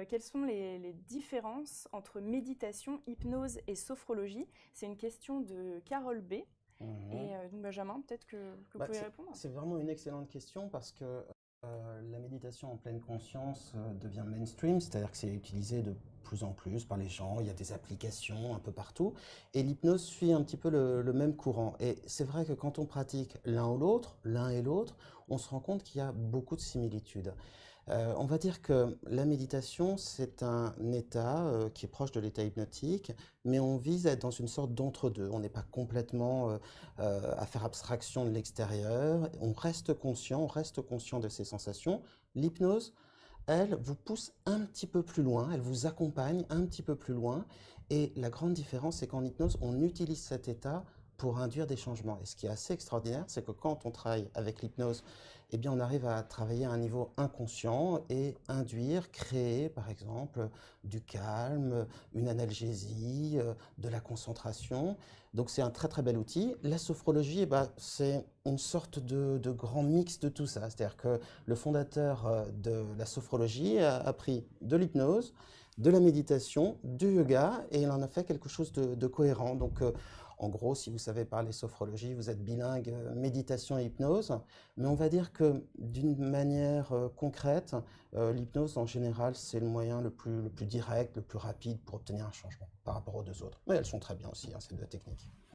quelles sont les différences entre méditation, hypnose et sophrologie? C'est une question de Carole B. Et Mhm. donc Benjamin, peut-être que vous Bah, pouvez répondre? c'est vraiment une excellente question parce que la méditation en pleine conscience devient mainstream, c'est-à-dire que c'est utilisé de plus en plus par les gens, il y a des applications un peu partout, et l'hypnose suit un petit peu le même courant. Et c'est vrai que quand on pratique l'un ou l'autre, l'un et l'autre, on se rend compte qu'il y a beaucoup de similitudes. On va dire que la méditation, c'est un état qui est proche de l'état hypnotique, mais on vise à être dans une sorte d'entre-deux. On n'est pas complètement à faire abstraction de l'extérieur, on reste conscient de ses sensations. L'hypnose, elle, vous pousse un petit peu plus loin, elle vous accompagne un petit peu plus loin, et la grande différence, c'est qu'en hypnose, on utilise cet état pour induire des changements. Et ce qui est assez extraordinaire, c'est que quand on travaille avec l'hypnose, eh bien, on arrive à travailler à un niveau inconscient et induire, créer, par exemple, du calme, une analgésie, de la concentration. Donc, c'est un très très bel outil. La sophrologie, eh ben, c'est une sorte de grand mix de tout ça. C'est-à-dire que le fondateur de la sophrologie a pris de l'hypnose, de la méditation, du yoga, et il en a fait quelque chose de cohérent. Donc, en gros, si vous savez parler sophrologie, vous êtes bilingue méditation et hypnose. Mais on va dire que d'une manière concrète, l'hypnose en général, c'est le moyen le plus direct, le plus rapide pour obtenir un changement par rapport aux deux autres. Mais elles sont très bien aussi, hein, ces deux techniques.